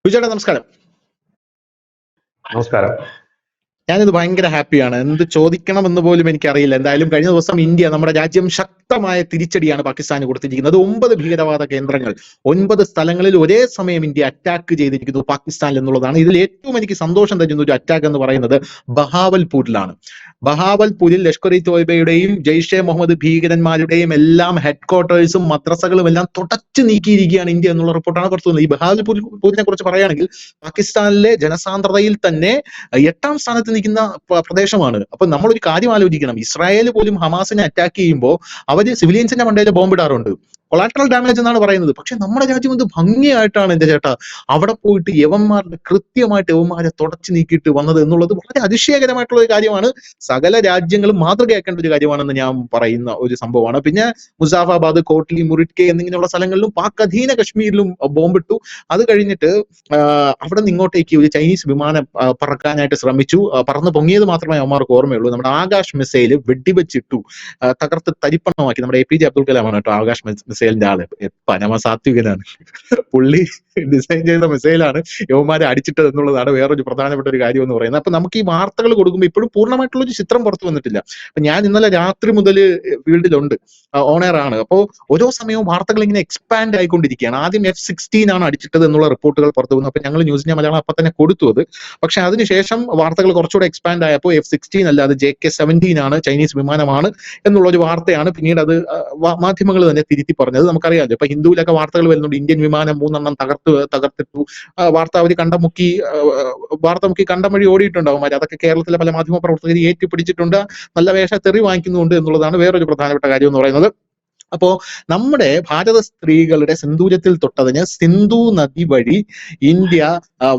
വിജയുടെ നമസ്കാരം. നമസ്കാരം. ഞാനിത് ഭയങ്കര ഹാപ്പിയാണ്. എന്ത് ചോദിക്കണമെന്ന് പോലും എനിക്കറിയില്ല. എന്തായാലും കഴിഞ്ഞ ദിവസം ഇന്ത്യ, നമ്മുടെ രാജ്യം, ശക്തമായ തിരിച്ചടിയാണ് പാകിസ്ഥാന് കൊടുത്തിരിക്കുന്നത്. 9 ഭീകരവാദ കേന്ദ്രങ്ങൾ, 9 സ്ഥലങ്ങളിൽ ഒരേ സമയം ഇന്ത്യ അറ്റാക്ക് ചെയ്തിരിക്കുന്നു പാകിസ്ഥാനിൽ എന്നുള്ളതാണ്. ഇതിൽ ഏറ്റവും എനിക്ക് സന്തോഷം തരുന്ന ഒരു അറ്റാക്ക് എന്ന് പറയുന്നത് ബഹാവൽപൂരിലാണ്. ബഹാവൽപൂരിൽ ലഷ്കർ ഇ തോയ്ബയുടെയും ജെയ്ഷെ മുഹമ്മദ് ഭീകരന്മാരുടെയും എല്ലാം ഹെഡ്ക്വാർട്ടേഴ്സും മദ്രസകളും എല്ലാം തുടച്ചു നീക്കിയിരിക്കുകയാണ് ഇന്ത്യ എന്നുള്ള റിപ്പോർട്ടാണ് പുറത്തു വന്നത്. ഈ ബഹാവൽപൂരിനെ കുറിച്ച് പറയുകയാണെങ്കിൽ പാകിസ്ഥാനിലെ ജനസാന്ദ്രതയിൽ തന്നെ 8ാം സ്ഥാനത്ത് നിൽക്കുന്ന പ്രദേശമാണ്. അപ്പൊ നമ്മളൊരു കാര്യം ആലോചിക്കണം. ഇസ്രായേൽ പോലും ഹമാസിനെ അറ്റാക്ക് ചെയ്യുമ്പോൾ അവര് സിവിലിയൻസിന്റെ മണ്ടയിൽ ബോംബിടാറുണ്ട്. കൊളാട്രൽ ഡാമേജ് എന്നാണ് പറയുന്നത്. പക്ഷെ നമ്മുടെ രാജ്യം എന്ത് ഭംഗിയായിട്ടാണ് എന്റെ ചേട്ടാ അവിടെ പോയിട്ട് കൃത്യമായിട്ട് യവന്മാരെ തുടച്ചു നീക്കിയിട്ട് വന്നത് എന്നുള്ളത് വളരെ അതിശയകരമായിട്ടുള്ള ഒരു കാര്യമാണ്. സകല രാജ്യങ്ങളും മാതൃകയാക്കേണ്ട ഒരു കാര്യമാണെന്ന് ഞാൻ പറയുന്ന ഒരു സംഭവമാണ്. പിന്നെ മുസാഫാബാദ്, കോട്ട്ലി, മുറിറ്റ്കെ എന്നിങ്ങനെയുള്ള സ്ഥലങ്ങളിലും പാക് അധീന കശ്മീരിലും ബോംബിട്ടു. അത് കഴിഞ്ഞിട്ട് അവിടെ നിന്ന് ഇങ്ങോട്ടേക്ക് ഒരു ചൈനീസ് വിമാനം പറക്കാനായിട്ട് ശ്രമിച്ചു. പറന്ന് പൊങ്ങിയത് മാത്രമേ അവന്മാർക്ക് ഓർമ്മയുള്ളൂ. നമ്മുടെ ആകാശ് മിസൈല് വെടിവെച്ചിട്ടു, തകർത്ത് തരിപ്പണമാക്കി. നമ്മുടെ APJ അബ്ദുൽ കലാമാണ് കേട്ടോ ആകാശ് മിസൈലിന്റെ ആള്. പരമസാത്വികനാണ് പുള്ളി. ഡിസൈൻ ചെയ്ത മിസൈലാണ് യവന്മാരെ അടിച്ചിട്ടത് എന്നുള്ളതാണ് വേറൊരു പ്രധാനപ്പെട്ട ഒരു കാര്യം എന്ന് പറയുന്നത്. അപ്പൊ നമുക്ക് ഈ വാർത്തകൾ കൊടുക്കുമ്പോൾ ഇപ്പോഴും പൂർണ്ണമായിട്ടുള്ള ഒരു ചിത്രം പുറത്തു വന്നിട്ടില്ല. അപ്പൊ ഞാൻ ഇന്നലെ രാത്രി മുതൽ ഫീൽഡിലുണ്ട്, ഓൺ എയർ ആണ്. അപ്പോൾ ഓരോ സമയവും വാർത്തകൾ ഇങ്ങനെ എക്സ്പാൻഡ് ആയിക്കൊണ്ടിരിക്കുകയാണ്. ആദ്യം F-16 ആണ് അടിച്ചിട്ടത് എന്നുള്ള റിപ്പോർട്ടുകൾ പുറത്തു വന്നു. അപ്പൊ ഞങ്ങൾ ന്യൂസ് ഇന്ത്യ മലയാളം അപ്പൊ തന്നെ കൊടുത്തു അത്. പക്ഷെ അതിനുശേഷം വാർത്തകൾ കുറച്ചുകൂടെ എക്സ്പാൻഡ് ആയപ്പോൾ F-16 അല്ല, അത് JK-17 ആണ്, ചൈനീസ് വിമാനമാണ് എന്നുള്ള ഒരു വാർത്തയാണ് പിന്നീട് അത് മാധ്യമങ്ങൾ തന്നെ തിരുത്തി പറഞ്ഞത്. നമുക്കറിയാമല്ലോ, ഇപ്പൊ ഹിന്ദുവിലൊക്കെ വാർത്തകൾ വരുന്നുണ്ട്, ഇന്ത്യൻ വിമാനം 3 തകർത്തിട്ടു. വാർത്ത അവർ വാർത്ത മുക്കി കണ്ടം വഴി ഓടിയിട്ടുണ്ടാവും. അതൊക്കെ കേരളത്തിലെ പല മാധ്യമ പ്രവർത്തകർ ഏറ്റുപിടിച്ചിട്ടുണ്ട്, നല്ല വേഷത്തെറി വാങ്ങിക്കുന്നുണ്ട് എന്നുള്ളതാണ് വേറൊരു പ്രധാനപ്പെട്ട കാര്യം എന്ന് പറയുന്നത്. അപ്പോ നമ്മുടെ ഭാരത സ്ത്രീകളുടെ സിന്ദൂരത്തിൽ തൊട്ടതിന് സിന്ധു നദി വഴി ഇന്ത്യ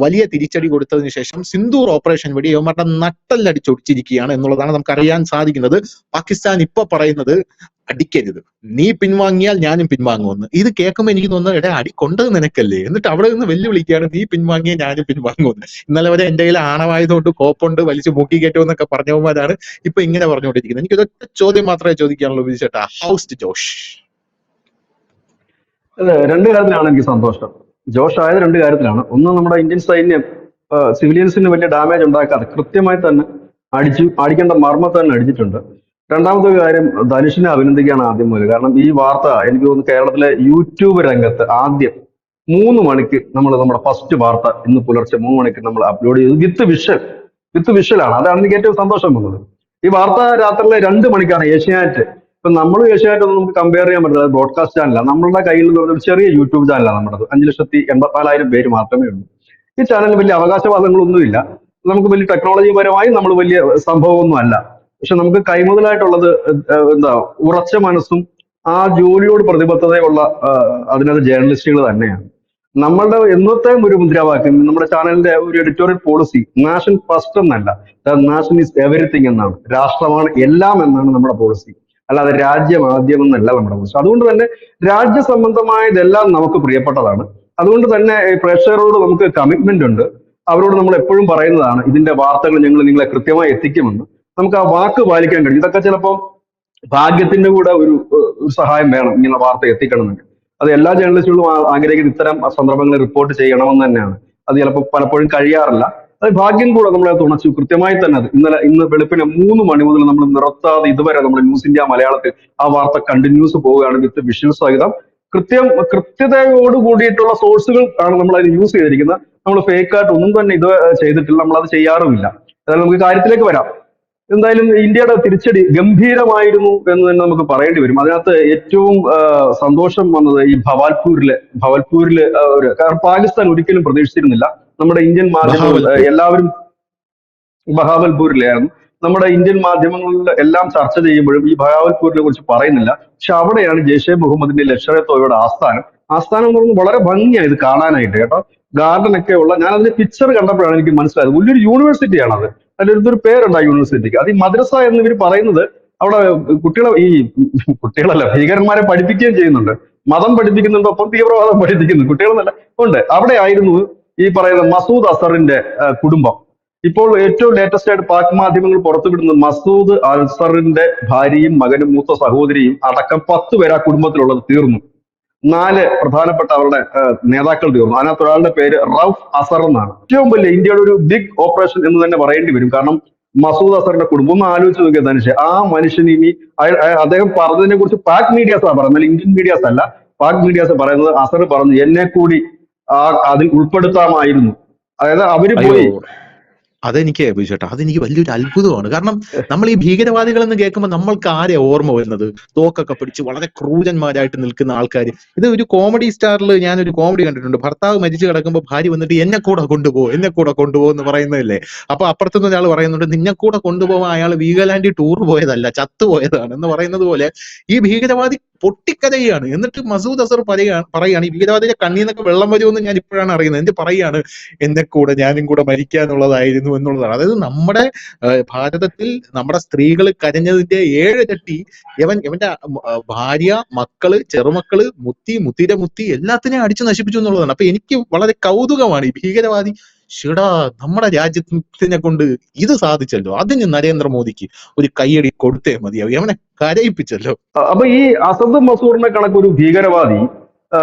വലിയ തിരിച്ചടി കൊടുത്തതിന് ശേഷം സിന്ദൂർ ഓപ്പറേഷൻ വഴി യവന്മാരുടെ നട്ടല്ലടിച്ചൊടിച്ചിരിക്കുകയാണ് എന്നുള്ളതാണ് നമുക്ക് അറിയാൻ സാധിക്കുന്നത്. പാകിസ്ഥാൻ ഇപ്പൊ പറയുന്നത് അടിക്കരുത്, നീ പിൻവാങ്ങിയാൽ ഞാനും പിൻവാങ്ങുമെന്ന്. ഇത് കേൾക്കുമ്പോൾ എനിക്ക് തോന്നുന്നത്, എടാ അടി കൊണ്ടത് നിനക്കല്ലേ, എന്നിട്ട് അവിടെ നിന്ന് വെല്ലുവിളിക്കുകയാണ്, നീ പിൻവാങ്ങിയാൽ ഞാനും പിൻവാങ്ങുമെന്ന്. ഇന്നലെ വരെ എന്റെ കയ്യിൽ ആണവായതുകൊണ്ട് കോപ്പുണ്ട്, വലിച്ചു മൂക്കി കയറ്റുമെന്നൊക്കെ പറഞ്ഞവന്മാരാണ് ഇപ്പൊ ഇങ്ങനെ പറഞ്ഞുകൊണ്ടിരിക്കുന്നത്. എനിക്ക് ഒരൊറ്റ ചോദ്യം മാത്രമേ ചോദിക്കാനുള്ളൂ വിജയേട്ടാ, ഹൗസ് ജോഷ്? അതെ, 2 കാര്യത്തിലാണ് എനിക്ക് സന്തോഷം. ജോഷ് ആയത് 2 കാര്യത്തിലാണ്. ഒന്ന്, നമ്മുടെ ഇന്ത്യൻ സൈന്യം സിവിലിയൻസിന് വലിയ ഡാമേജ് ഉണ്ടാക്കാതെ കൃത്യമായി തന്നെ അടിക്കേണ്ട മർമ്മത്ത് തന്നെ അടിച്ചിട്ടുണ്ട്. രണ്ടാമത്തെ കാര്യം, ധനുഷിനെ അഭിനന്ദിക്കുകയാണ് ആദ്യം മുതൽ. കാരണം ഈ വാർത്ത എനിക്ക് തോന്നുന്നു കേരളത്തിലെ യൂട്യൂബ് രംഗത്ത് ആദ്യം 3 മണിക്ക് നമ്മുടെ ഫസ്റ്റ് വാർത്ത ഇന്ന് പുലർച്ചെ 3 മണിക്ക് നമ്മൾ അപ്ലോഡ് ചെയ്തു വിത്ത് വിഷ്വലാണ്. അതാണ് എനിക്ക് ഏറ്റവും സന്തോഷം വന്നത്. ഈ വാർത്ത രാത്രിയിലെ 2 മണിക്കാണ് ഏഷ്യാനെറ്റ്. ഇപ്പൊ നമ്മൾ ഏഷ്യാനെറ്റ് ഒന്നും നമുക്ക് കമ്പയർ ചെയ്യാൻ പറ്റില്ല, ബ്രോഡ്കാസ്റ്റ് ചാനലാണ്. നമ്മളുടെ കയ്യിൽ എന്ന് പറഞ്ഞ ഒരു ചെറിയ യൂട്യൂബ് ചാനലാണ് നമ്മുടേത്. 5,84,000 പേര് മാത്രമേ ഉള്ളൂ. ഈ ചാനലിന് വലിയ അവകാശവാദങ്ങളൊന്നുമില്ല. നമുക്ക് വലിയ ടെക്നോളജി പരമായി നമ്മൾ വലിയ സംഭവമൊന്നും അല്ല. പക്ഷെ നമുക്ക് കൈമുതലായിട്ടുള്ളത് എന്താ, ഉറച്ച മനസ്സും ആ ജോലിയോട് പ്രതിബദ്ധതയുള്ള അതിനകത്ത് ജേർണലിസ്റ്റുകൾ തന്നെയാണ്. നമ്മളുടെ എന്നത്തെയും ഒരു മുദ്രാവാക്യം, നമ്മുടെ ചാനലിന്റെ ഒരു എഡിറ്റോറിയൽ പോളിസി, നാഷൻ ഫസ്റ്റ് എന്നല്ല, നാഷൻ ഈസ് എവരിത്തിങ് എന്നാണ്. രാഷ്ട്രമാണ് എല്ലാം എന്നാണ് നമ്മുടെ പോളിസി, അല്ലാതെ രാജ്യം ആദ്യം എന്നല്ല നമ്മുടെ പോളിസി. അതുകൊണ്ട് തന്നെ രാജ്യ സംബന്ധമായതെല്ലാം നമുക്ക് പ്രിയപ്പെട്ടതാണ്. അതുകൊണ്ട് തന്നെ പ്രേക്ഷകരോട് നമുക്ക് കമ്മിറ്റ്മെന്റ് ഉണ്ട്. അവരോട് നമ്മൾ എപ്പോഴും പറയുന്നതാണ്, ഇതിന്റെ വാർത്തകൾ ഞങ്ങൾ നിങ്ങളെ കൃത്യമായി എത്തിക്കുമെന്ന്. നമുക്ക് ആ വാക്ക് പാലിക്കാൻ കഴിയും. ഇതൊക്കെ ചിലപ്പോൾ ഭാഗ്യത്തിന്റെ കൂടെ ഒരു സഹായം വേണം, ഇങ്ങനെ വാർത്ത എത്തിക്കണമെങ്കിൽ. അത് എല്ലാ ജേർണലിസ്റ്റുകളും ആഗ്രഹിക്കുന്ന ഇത്തരം സന്ദർഭങ്ങളിൽ റിപ്പോർട്ട് ചെയ്യണമെന്ന് തന്നെയാണ്. അത് ചിലപ്പോൾ പലപ്പോഴും കഴിയാറില്ല. അത് ഭാഗ്യം കൂടെ നമ്മളെ തുണച്ചു കൃത്യമായി തന്നെ. അത് ഇന്ന് വെളുപ്പിന് 3 മണി മുതൽ നമ്മൾ നിർത്താതെ ഇതുവരെ നമ്മൾ ന്യൂസ് ഇന്ത്യ മലയാളത്തിൽ ആ വാർത്ത കണ്ടിന്യൂസ് പോവുകയാണ്, വിത്ത് വിഷ്വൽ സഹിതം. കൃത്യതയോട് കൂടിയിട്ടുള്ള സോഴ്സുകൾ ആണ് നമ്മൾ അതിന് യൂസ് ചെയ്തിരിക്കുന്നത്. നമ്മൾ ഫേക്ക് ആയിട്ട് ഒന്നും തന്നെ ഇത് ചെയ്തിട്ടില്ല, നമ്മൾ അത് ചെയ്യാറുമില്ല. അതായത് നമുക്ക് കാര്യത്തിലേക്ക് വരാം. എന്തായാലും ഇന്ത്യയുടെ തിരിച്ചടി ഗംഭീരമായിരുന്നു എന്ന് തന്നെ നമുക്ക് പറയേണ്ടി വരും. അതിനകത്ത് ഏറ്റവും സന്തോഷം വന്നത് ഈ ഭവൽപൂരില് കാരണം പാകിസ്ഥാൻ ഒരിക്കലും പ്രതീക്ഷിച്ചിരുന്നില്ല. നമ്മുടെ ഇന്ത്യൻ മാധ്യമങ്ങൾ എല്ലാവരും ബഹാവൽപൂരിലായിരുന്നു. നമ്മുടെ ഇന്ത്യൻ മാധ്യമങ്ങളിൽ എല്ലാം ചർച്ച ചെയ്യുമ്പോഴും ഈ ബഹാവൽപൂരിനെ കുറിച്ച് പറയുന്നില്ല. പക്ഷെ അവിടെയാണ് ജെയ്ഷെ മുഹമ്മദിന്റെ ലഷ്കർ എ തോയ്ബയുടെ ആസ്ഥാനം എന്ന് പറയുന്നത്. വളരെ ഭംഗിയായി ഇത് കാണാനായിട്ട് കേട്ടോ. ഗാർഡൻ ഒക്കെ ഉള്ള, ഞാൻ അതിന്റെ പിക്ചർ കണ്ടപ്പോഴാണ് എനിക്ക് മനസ്സിലായത് വലിയൊരു യൂണിവേഴ്സിറ്റിയാണ് അത്. അതിലൊരു പേരുണ്ട് ആ യൂണിവേഴ്സിറ്റിക്ക്. അത് ഈ മദ്രസ എന്ന് ഇവർ പറയുന്നത്. അവിടെ കുട്ടികളല്ല, ഭീകരന്മാരെ പഠിപ്പിക്കുകയും ചെയ്യുന്നുണ്ട്. മതം പഠിപ്പിക്കുന്നുണ്ട്, ഒപ്പം തീവ്രവാദം പഠിപ്പിക്കുന്നു. കുട്ടികളെന്നല്ല ഉണ്ട്. അവിടെ ആയിരുന്നു ഈ പറയുന്ന മസൂദ് അസറിന്റെ കുടുംബം. ഇപ്പോൾ ഏറ്റവും ലേറ്റസ്റ്റ് ആയിട്ട് പാക് മാധ്യമങ്ങൾ പുറത്തുവിടുന്നത് മസൂദ് അസറിന്റെ ഭാര്യയും മകനും മൂത്ത സഹോദരിയും അടക്കം 10 പേര് ആ കുടുംബത്തിലുള്ളത് തീർന്നു. 4 പ്രധാനപ്പെട്ട അവരുടെ നേതാക്കൾ തീർന്നു. അതിനകത്ത് ഒരാളുടെ പേര് റൌഫ് അസർ എന്നാണ്. ഏറ്റവും വലിയ ഇന്ത്യയുടെ ഒരു ബിഗ് ഓപ്പറേഷൻ എന്ന് തന്നെ പറയേണ്ടി വരും. കാരണം മസൂദ് അസറിന്റെ കുടുംബം ഒന്ന് ആലോചിച്ച് നോക്കിയ ധനുഷ്, ആ മനുഷ്യൻ ഇനി അദ്ദേഹം പറഞ്ഞതിനെ കുറിച്ച് പാക് മീഡിയാസ് ആണ് പറയുന്നത്, ഇന്ത്യൻ മീഡിയാസ് അല്ല. പാക് മീഡിയാസ് പറയുന്നത് അസർ പറഞ്ഞു എന്നെ കൂടി അതിൽ ഉൾപ്പെടുത്താമായിരുന്നു. അതായത് അവര് അയ്യോ, പോയി. അതെനിക്ക് ചേട്ടാ, അതെനിക്ക് വലിയൊരു അത്ഭുതമാണ്. കാരണം നമ്മൾ ഈ ഭീകരവാദികൾ എന്ന് കേൾക്കുമ്പോൾ നമ്മൾക്ക് ആരെ ഓർമ്മ വരുന്നത്? തോക്കൊക്കെ പിടിച്ച് വളരെ ക്രൂരന്മാരായിട്ട് നിൽക്കുന്ന ആൾക്കാർ. ഇത് ഒരു കോമഡി സ്റ്റാറിൽ ഞാനൊരു കോമഡി കണ്ടിട്ടുണ്ട്. ഭർത്താവ് മരിച്ചു കിടക്കുമ്പോൾ ഭാര്യ വന്നിട്ട് എന്നെ കൂടെ കൊണ്ടുപോകും എന്ന് പറയുന്നതല്ലേ. അപ്പൊ അപ്പുറത്തുനിന്ന് ഒരാൾ പറയുന്നുണ്ട് നിന്നെ കൂടെ കൊണ്ടുപോകാൻ അയാൾ വീഗാലാൻഡിൽ ടൂർ പോയതല്ല, ചത്തുപോയതാണ് എന്ന് പറയുന്നത് പോലെ ഈ ഭീകരവാദി പൊട്ടിക്കരയാണ്. എന്നിട്ട് മസൂദ് അസർ പറയാണ് ഈ ഭീകരവാദിയുടെ കണ്ണീന്നൊക്കെ വെള്ളം വരുമെന്ന് ഞാൻ ഇപ്പോഴാണ് അറിയുന്നത്. എന്നിട്ട് പറയാണ് എന്നെ കൂടെ ഞാനും കൂടെ മരിക്കാനുള്ളതായിരുന്നു എന്നുള്ളതാണ്. അതായത് നമ്മുടെ ഭാരതത്തിൽ നമ്മുടെ സ്ത്രീകൾ കരഞ്ഞതിന്റെ 7 ഇരട്ടി ഇവന്റെ ഭാര്യ, മക്കള്, ചെറുമക്കള്, മുത്തിയുടെ മുത്തി എല്ലാത്തിനെയും അടിച്ചു നശിപ്പിച്ചു എന്നുള്ളതാണ്. അപ്പൊ എനിക്ക് വളരെ കൗതുകമാണ് ഈ ഭീകരവാദി ഷിടാ നമ്മുടെ രാജ്യത്തിനെ കൊണ്ട് ഇത് സാധിച്ചല്ലോ, അതിന് നരേന്ദ്രമോദിക്ക് ഒരു കയ്യടി കൊടുത്തേ മതിയാവും, അവനെ കരയിപ്പിച്ചല്ലോ. അപ്പൊ ഈ അസദ് മസൂറിനെ കണക്കൊരു ഭീകരവാദി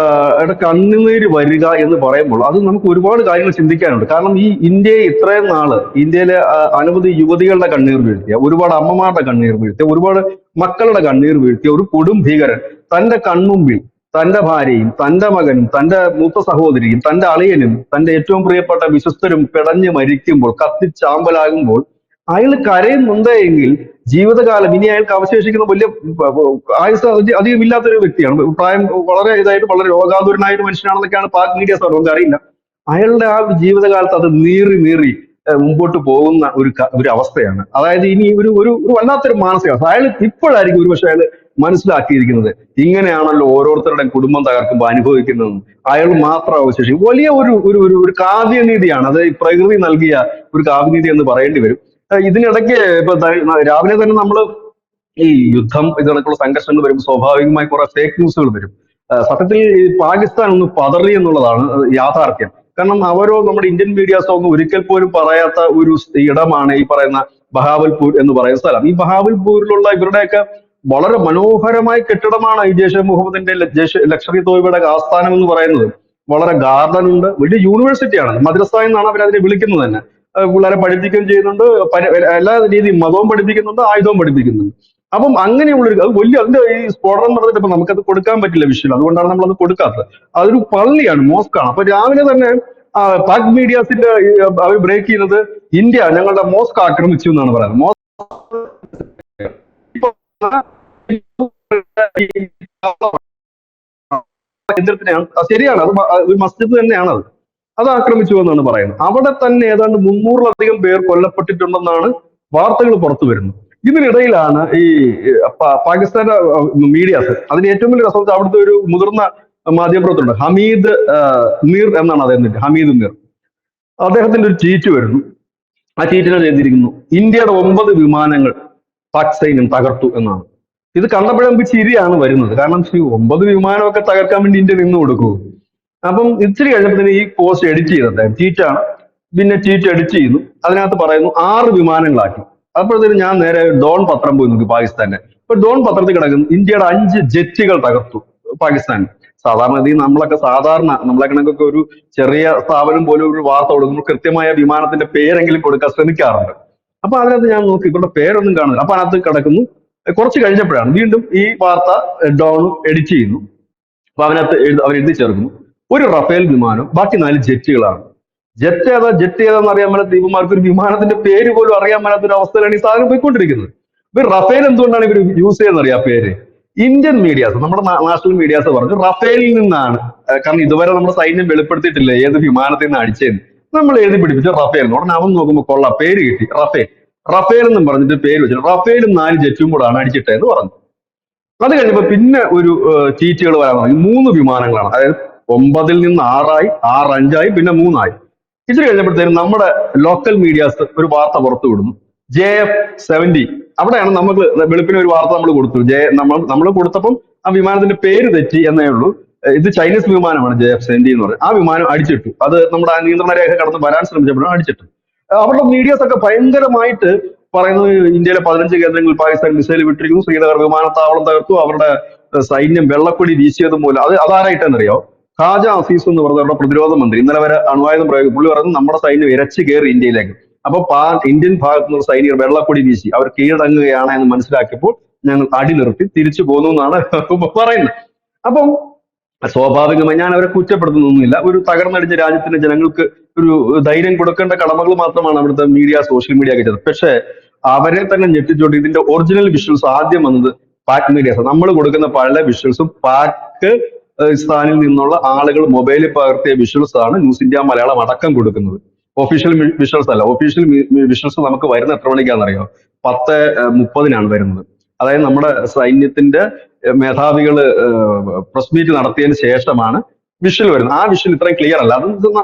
കണ്ണുനീര് വരിക എന്ന് പറയുമ്പോൾ അത് നമുക്ക് ഒരുപാട് കാര്യങ്ങൾ ചിന്തിക്കാനുണ്ട്. കാരണം ഈ ഇന്ത്യയെ ഇത്രയും നാള് ഇന്ത്യയിലെ അനവധി യുവതികളുടെ കണ്ണീർ വീഴ്ത്തിയ, ഒരുപാട് അമ്മമാരുടെ കണ്ണീർ വീഴ്ത്തിയ, ഒരുപാട് മക്കളുടെ കണ്ണീർ വീഴ്ത്തിയ ഒരു കൊടും ഭീകരൻ തന്റെ കൺമുമ്പിൽ തന്റെ ഭാര്യയും തന്റെ മകനും തന്റെ മൂത്ത സഹോദരിയും തന്റെ അളിയനും തന്റെ ഏറ്റവും പ്രിയപ്പെട്ട വിശ്വസ്തരും പിടഞ്ഞു മരിക്കുമ്പോൾ, കത്തിച്ചാമ്പലാകുമ്പോൾ അയാൾ കരയുന്നുണ്ട് എങ്കിൽ ജീവിതകാലം ഇനി അയാൾക്ക് അവശേഷിക്കുന്ന വലിയ ആയുസ് അധികം ഇല്ലാത്തൊരു വ്യക്തിയാണ്. പ്രായം വളരെ ഇതായിട്ട് വളരെ രോഗാതുരനായ ഒരു മനുഷ്യനാണെന്നൊക്കെയാണ് പാക് മീഡിയാസ് പറഞ്ഞത്, നമുക്ക് അറിയില്ല. അയാളുടെ ആ ജീവിതകാലത്ത് അത് നീറി മുമ്പോട്ട് പോകുന്ന ഒരു അവസ്ഥയാണ്. അതായത് ഇനി ഒരു ഒരു ഒരു വല്ലാത്തൊരു മാനസികാവസ്ഥ. അയാൾ ഇപ്പോഴായിരിക്കും ഒരുപക്ഷെ അയാൾ മനസ്സിലാക്കിയിരിക്കുന്നത് ഇങ്ങനെയാണല്ലോ ഓരോരുത്തരുടെയും കുടുംബം തകർക്കുമ്പോൾ അനുഭവിക്കുന്നതെന്ന്. അയാൾ മാത്രം അവശേഷിക്കും. വലിയ ഒരു ഒരു ഒരു ഒരു കാവ്യനീതിയാണ് അത്, പ്രകൃതി നൽകിയ ഒരു കാവ്യനീതി എന്ന് പറയേണ്ടി വരും. ഇതിനിടയ്ക്ക് ഇപ്പൊ രാവിലെ തന്നെ നമ്മൾ ഈ യുദ്ധം ഇതിനൊക്കെയുള്ള സംഘർഷങ്ങൾ വരുമ്പോൾ സ്വാഭാവികമായി കുറെ ഫേക്ക് ന്യൂസുകൾ വരും. സത്യത്തിൽ ഈ പാകിസ്ഥാൻ ഒന്ന് പതറി എന്നുള്ളതാണ് യാഥാർത്ഥ്യം. കാരണം അവരോ നമ്മുടെ ഇന്ത്യൻ മീഡിയാസോ ഒന്നും ഒരിക്കൽ പോലും പറയാത്ത ഒരു ഇടമാണ് ഈ പറയുന്ന ബഹാവൽപൂർ എന്ന് പറയുന്ന സ്ഥലം. ഈ ബഹാവൽപൂരിലുള്ള ഇവരുടെയൊക്കെ വളരെ മനോഹരമായ കെട്ടിടമാണ് ഈ ജെയ്ഷെ മുഹമ്മദിന്റെ ലഷ്കർ ഇ തോയ്ബയുടെ ആസ്ഥാനം എന്ന് പറയുന്നത്. വളരെ ഗാർഡൻ ഉണ്ട്, വലിയ യൂണിവേഴ്സിറ്റിയാണ്, മദ്രസ എന്നാണ് അവർ അതിനെ വിളിക്കുന്നത് തന്നെ. പിള്ളേരെ പഠിപ്പിക്കുകയും ചെയ്യുന്നുണ്ട്, എല്ലാ രീതിയും മതവും പഠിപ്പിക്കുന്നുണ്ട്, ആയുധവും പഠിപ്പിക്കുന്നുണ്ട്. അപ്പം അങ്ങനെയുള്ളൊരു അത് വലിയ അതിന്റെ ഈ സ്ഫോടനം നടന്നിട്ട് ഇപ്പൊ നമുക്കത് കൊടുക്കാൻ പറ്റില്ല വിഷ്വൽ, അതുകൊണ്ടാണ് നമ്മൾ അത് കൊടുക്കാത്തത്. അതൊരു പള്ളിയാണ്, മോസ്കാണ്. അപ്പൊ രാവിലെ തന്നെ പാക് മീഡിയാസിന്റെ അവർ ബ്രേക്ക് ചെയ്യുന്നത് ഇന്ത്യ ഞങ്ങളുടെ മോസ്ക് ആക്രമിച്ചു എന്നാണ് പറയുന്നത്. കേന്ദ്രത്തിനെയാണ്, ശരിയാണ്, അത് ഒരു മസ്ജിദ് തന്നെയാണ് അത് ആക്രമിച്ചു എന്നാണ് പറയുന്നത്. അവിടെ തന്നെ ഏതാണ്ട് 300-ലധികം പേർ കൊല്ലപ്പെട്ടിട്ടുണ്ടെന്നാണ് വാർത്തകൾ പുറത്തു വരുന്നത്. ഇതിനിടയിലാണ് ഈ പാകിസ്ഥാന്റെ മീഡിയാസ്, അതിന് ഏറ്റവും വലിയ രസം അവിടുത്തെ ഒരു മുതിർന്ന മാധ്യമപ്രവർത്തകരുണ്ട്, ഹമീദ് മീർ എന്നാണ് അദ്ദേഹത്തിന്റെ, ഹമീദ് മീർ. അദ്ദേഹത്തിന്റെ ഒരു ട്വീറ്റ് വരുന്നു. ആ ട്വീറ്റിനെ എഴുതിയിരിക്കുന്നു ഇന്ത്യയുടെ 9 വിമാനങ്ങൾ പാക് സൈന്യം തകർത്തു എന്നാണ്. ഇത് കണ്ടപ്പോഴേ നമുക്ക് ചിരിയാണ് വരുന്നത്. കാരണം 9 വിമാനമൊക്കെ തകർക്കാൻ വേണ്ടി ഇന്ത്യ നിന്ന് കൊടുക്കൂ. അപ്പം ഇച്ചിരി കഴിഞ്ഞപ്പോൾ ഈ പോസ്റ്റ് എഡിറ്റ് ചെയ്തിട്ടുണ്ടായിരുന്നു, ട്വീറ്റാണ്. പിന്നെ ട്വീറ്റ് എഡിറ്റ് ചെയ്യുന്നു, അതിനകത്ത് പറയുന്നു 6 വിമാനങ്ങളാക്കി. അപ്പോഴത്തേക്കും ഞാൻ നേരെ ഡോൺ പത്രം പോയി നോക്കി, പാകിസ്ഥാന്റെ. ഇപ്പൊ ഡോൺ പത്രത്തിൽ കിടക്കുന്നു ഇന്ത്യയുടെ 5 ജെറ്റുകൾ തകർത്തു പാകിസ്ഥാൻ. സാധാരണ നമ്മളെ കണക്കൊക്കെ ഒരു ചെറിയ സ്ഥാപനം പോലും ഒരു വാർത്ത കൊടുക്കുമ്പോൾ കൃത്യമായ വിമാനത്തിന്റെ പേരെങ്കിലും കൊടുക്കാൻ ശ്രമിക്കാറുണ്ട്. അപ്പൊ അതിനകത്ത് ഞാൻ നോക്കി ഇവരുടെ പേരൊന്നും കാണുന്നില്ല. അപ്പൊ അതിനകത്ത് കിടക്കുന്നു. കുറച്ച് കഴിഞ്ഞപ്പോഴാണ് വീണ്ടും ഈ വാർത്ത ഡോൺ എഡിറ്റ് ചെയ്യുന്നു. അപ്പൊ അവർ എഴുതി ചേർക്കുന്നു ഒരു റഫേൽ വിമാനം, ബാക്കി 4 ജെറ്റുകളാണ്. ജെറ്റ് ഏതാന്ന് അറിയാൻ മേലാത്ത ഇവന്മാർക്ക് ഒരു വിമാനത്തിന്റെ പേര് പോലും അറിയാൻ മേലാത്ത ഒരു അവസ്ഥയിലാണ് ഈ സാധനം പോയിക്കൊണ്ടിരിക്കുന്നത്. ഇവർ റഫേൽ എന്തുകൊണ്ടാണ് ഇവർ യൂസ് ചെയ്യുന്നത് അറിയാം പേര്? ഇന്ത്യൻ മീഡിയാസ്, നമ്മുടെ നാഷണൽ മീഡിയാസ് പറഞ്ഞു റഫേലിൽ നിന്നാണ്. കാരണം ഇതുവരെ നമ്മുടെ സൈന്യം വെളിപ്പെടുത്തിയിട്ടില്ല ഏത് വിമാനത്തിൽ നിന്ന് അടിച്ചതെന്ന്. നമ്മൾ എഴുതി പിടിപ്പിച്ച റഫേൽ. ഉടനെ അവൻ നോക്കുമ്പോൾ കൊള്ളാം, പേര് കിട്ടി, റഫേൽ എന്നും പറഞ്ഞിട്ട് പേര് വെച്ചിട്ട് റഫേലും 4 ജെറ്റും കൂടാണ് അടിച്ചിട്ടേന്ന് പറഞ്ഞു. അത് കഴിഞ്ഞപ്പോ പിന്നെ ഒരു ട്വീറ്റുകൾ വരാൻ തുടങ്ങി. 3 വിമാനങ്ങളാണ്, അതായത് 9-ൽ നിന്ന് 6 ആയി, 6 5 പിന്നെ 3 ആയി. ഇച്ചിരി കഴിഞ്ഞപ്പോഴത്തേനും നമ്മുടെ ലോക്കൽ മീഡിയാസ് ഒരു വാർത്ത പുറത്തു വിടുന്നു, JF-70. അവിടെയാണ് നമുക്ക് വെളുപ്പിന് ഒരു വാർത്ത നമ്മൾ കൊടുത്തു. നമ്മൾ കൊടുത്തപ്പം ആ വിമാനത്തിന്റെ പേര് തെറ്റി എന്നേ ഉള്ളൂ. ഇത് ചൈനീസ് വിമാനമാണ് JF-70 എന്ന് പറയുന്നത്. ആ വിമാനം അടിച്ചിട്ടു. അത് നമ്മുടെ നിയന്ത്രണ രേഖ കടന്ന് വരാൻ ശ്രമിച്ചപ്പോഴും അടിച്ചിട്ടു. അവരുടെ മീഡിയാസ് ഒക്കെ ഭയങ്കരമായിട്ട് പറയുന്നത് ഇന്ത്യയിലെ 15 കേന്ദ്രങ്ങളിൽ പാകിസ്ഥാൻ മിസൈൽ വിട്ടിരിക്കുന്നു, ശ്രീനഗർ വിമാനത്താവളം തകർത്തു, അവരുടെ സൈന്യം വെള്ളക്കൊടി വീശിയത് മൂലം അതാരായിട്ടെന്നറിയോ? ഖാജ അസീസ് എന്ന് പറഞ്ഞ നമ്മുടെ പ്രതിരോധ മന്ത്രി ഇന്നലെ വരെ അണുവായുധം പ്രയോഗിക്കും. പുള്ളി പറഞ്ഞു നമ്മുടെ സൈന്യം ഇരച്ചു കയറി ഇന്ത്യയിലേക്ക്. അപ്പൊ ഇന്ത്യൻ ഭാഗത്തു നിന്ന് സൈനികർ വെള്ളക്കൊടി വീശി അവർ കീഴടങ്ങുകയാണ് എന്ന് മനസ്സിലാക്കിയപ്പോൾ ഞങ്ങൾ അടി നിർത്തി തിരിച്ചു പോന്നു എന്നാണ് പറയുന്നത്. അപ്പം സ്വാഭാവികമായി ഞാൻ അവരെ കുറ്റപ്പെടുത്തുന്നൊന്നുമില്ല. ഒരു തകർന്നടിഞ്ഞ രാജ്യത്തിന്റെ ജനങ്ങൾക്ക് ഒരു ധൈര്യം കൊടുക്കേണ്ട കടമകൾ മാത്രമാണ് അവിടുത്തെ മീഡിയ, സോഷ്യൽ മീഡിയ ഒക്കെ ചെയ്തത്. പക്ഷേ അവരെ തന്നെ ഞെട്ടിച്ചോട്ട് ഇതിന്റെ ഒറിജിനൽ വിഷ്വൽസ് ആദ്യം വന്നത് പാക് മീഡിയാസ്. നമ്മൾ കൊടുക്കുന്ന പല വിഷ്വൽസും പാകിസ്ഥാനിൽ നിന്നുള്ള ആളുകൾ മൊബൈലിൽ പകർത്തിയ വിഷ്വൽസ് ആണ് ന്യൂസ് ഇന്ത്യ മലയാളം അടക്കം കൊടുക്കുന്നത്. ഒഫീഷ്യൽ വിഷ്വൽസ് അല്ല. ഒഫീഷ്യൽ വിഷ്വൽസ് നമുക്ക് വരുന്ന എത്ര മണിക്കാണെന്നറിയോ? 10:30 വരുന്നത്. അതായത് നമ്മുടെ സൈന്യത്തിന്റെ മേധാവികള് പ്രസ് മീറ്റ് നടത്തിയതിന് ശേഷമാണ് വിഷ്വൽ വരുന്നത്. ആ വിഷ്വൽ ഇത്രയും ക്ലിയർ അല്ല.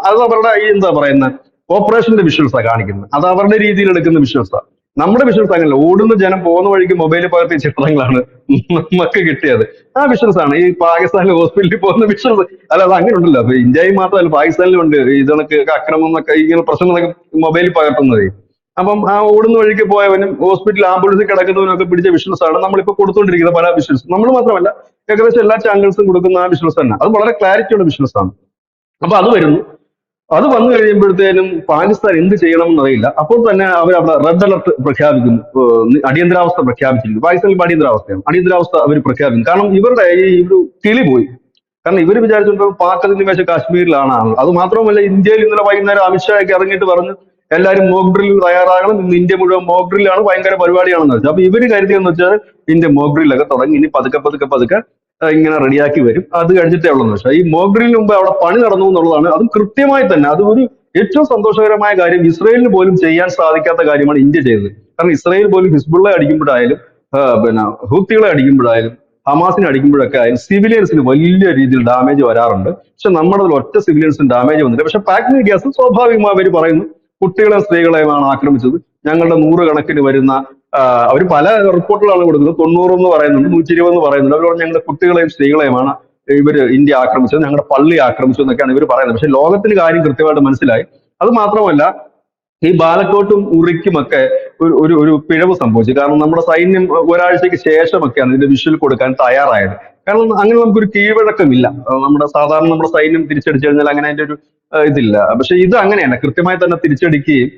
അത് അവരുടെ ഈ എന്താ പറയുന്ന ഓപ്പറേഷന്റെ വിഷ്വൽസാണ് കാണിക്കുന്നത്. അത് അവരുടെ രീതിയിൽ എടുക്കുന്ന വിഷ്വൽസാണ്. നമ്മുടെ വിഷ്വൽസ് അങ്ങനെയല്ല. ഓടുന്ന ജനം പോകുന്ന വഴിക്ക് മൊബൈലിൽ പകർത്തിയ ചിത്രങ്ങളാണ് നമുക്ക് കിട്ടിയത്. ആ വിഷ്വൽസ് ആണ് ഈ പാകിസ്ഥാനിലെ ഹോസ്പിറ്റലിൽ പോകുന്ന വിഷ്വൽസ്. അല്ല, അത് അങ്ങനെ ഉണ്ടല്ലോ. അപ്പൊ ഇന്ത്യയിൽ മാത്രമല്ല, പാകിസ്ഥാനിലും ഉണ്ട് ഇതൊക്കെ അക്രമം എന്നൊക്കെ ഇങ്ങനെ പ്രശ്നങ്ങളൊക്കെ മൊബൈലിൽ പകർത്തുന്നത്. അപ്പം ആ ഓടുന്ന വഴിക്ക് പോയവനും ഹോസ്പിറ്റൽ ആംബുലൻസിൽ കിടക്കുന്നവനും ഒക്കെ പിടിച്ച വിഷ്വൽസ് ആണ് നമ്മളിപ്പോ കൊടുത്തുകൊണ്ടിരിക്കുന്ന പല വിഷ്വൽസ്. നമ്മൾ മാത്രമല്ല, ഏകദേശം എല്ലാ ചാനൽസും കൊടുക്കുന്ന ആ വിഷ്വൽസ് തന്നെ. അത് വളരെ ക്ലാരിറ്റിയുള്ള വിഷ്വൽസ് ആണ്. അപ്പൊ അത് വരുന്നു. അത് വന്നു കഴിയുമ്പോഴത്തേനും പാകിസ്ഥാൻ എന്ത് ചെയ്യണം എന്നറിയില്ല. അപ്പോൾ തന്നെ അവർ അവിടെ റെഡ് അലർട്ട് പ്രഖ്യാപിക്കുന്നു. അടിയന്തരാവസ്ഥ പ്രഖ്യാപിച്ചിരിക്കുന്നു. പാകിസ്ഥാനിൽ അടിയന്തരാവസ്ഥയാണ്. അടിയന്തരാവസ്ഥ അവർ പ്രഖ്യാപിക്കും. കാരണം ഇവരുടെ ഈ ഒരു കിളി പോയി. കാരണം ഇവർ വിചാരിച്ചിട്ടുണ്ടോ പാക് അധിനിവേശം കാശ്മീരിലാണ്. അത് മാത്രമല്ല, ഇന്ത്യയിൽ ഇന്നലെ വൈകുന്നേരം അമിത്ഷായൊക്കെ ഇറങ്ങിയിട്ട് പറഞ്ഞു എല്ലാവരും മോക്ക് ഡ്രിൽ തയ്യാറാകണം. ഇന്ന് ഇന്ത്യ മുഴുവൻ മോക്ക് ഡ്രില്ലാണ്, ഭയങ്കര പരിപാടിയാണെന്ന് വെച്ചാൽ. അപ്പൊ ഇവര് കരുതിയെന്ന് വെച്ചാൽ ഇന്ത്യ മോക്ക് ഡ്രില്ലൊക്കെ തുടങ്ങി ഇനി പതുക്കെ പതുക്കെ പതുക്കെ ഇങ്ങനെ റെഡിയാക്കി വരും. അത് കഴിഞ്ഞിട്ടേ ഉള്ളൂ. പക്ഷേ ഈ മോക്ക് ഡ്രില്ലിന് മുമ്പ് അവിടെ പണി നടന്നു എന്നുള്ളതാണ്. അതും കൃത്യമായി തന്നെ. അത് ഒരു ഏറ്റവും സന്തോഷകരമായ കാര്യം. ഇസ്രയേലിന് പോലും ചെയ്യാൻ സാധിക്കാത്ത കാര്യമാണ് ഇന്ത്യ ചെയ്തത്. കാരണം ഇസ്രയേൽ പോലും ഹിസ്ബുള്ള അടിക്കുമ്പോഴായാലും പിന്നെ ഹൂത്തികളെ അടിക്കുമ്പോഴായാലും ഹമാസിനെ അടിക്കുമ്പോഴൊക്കെ ആയാലും സിവിലിയൻസിന് വലിയ രീതിയിൽ ഡാമേജ് വരാറുണ്ട്. പക്ഷെ നമ്മുടെ ഒറ്റ സിവിലിയൻസിന് ഡാമേജ് വന്നില്ല. പക്ഷെ പാക് മീഡിയാസ് സ്വാഭാവികമായി അവർ പറയുന്നു കുട്ടികളെയും സ്ത്രീകളെയുമാണ് ആക്രമിച്ചത്. ഞങ്ങളുടെ 100 കണക്കിന് വരുന്ന അവർ പല റിപ്പോർട്ടുകളാണ് കൊടുക്കുന്നത്. 90 എന്ന് പറയുന്നുണ്ട്, 120 എന്ന് പറയുന്നുണ്ട്. അവർ ഞങ്ങളുടെ കുട്ടികളെയും സ്ത്രീകളെയുമാണ് ഇവര് ഇന്ത്യ ആക്രമിച്ചത്, ഞങ്ങളുടെ പള്ളി ആക്രമിച്ചു എന്നൊക്കെയാണ് ഇവർ പറയുന്നത്. പക്ഷെ ലോകത്തിന് കാര്യം കൃത്യമായിട്ട് മനസ്സിലായി. അത് മാത്രമല്ല, ഈ ബാലക്കോട്ടും ഉറിക്കുമൊക്കെ ഒരു പിഴവ് സംഭവിച്ചു. കാരണം നമ്മുടെ സൈന്യം ഒരാഴ്ചയ്ക്ക് ശേഷമൊക്കെയാണ് ഇതിന്റെ വിഷ്വൽ കൊടുക്കാൻ തയ്യാറായത്. കാരണം അങ്ങനെ നമുക്കൊരു കീഴ്വഴക്കമില്ല. നമ്മുടെ സൈന്യം തിരിച്ചടിച്ചു കഴിഞ്ഞാൽ അങ്ങനെ അതിന്റെ ഒരു ഇതില്ല. പക്ഷെ ഇത് അങ്ങനെയല്ല. കൃത്യമായി തന്നെ തിരിച്ചടിക്കുകയും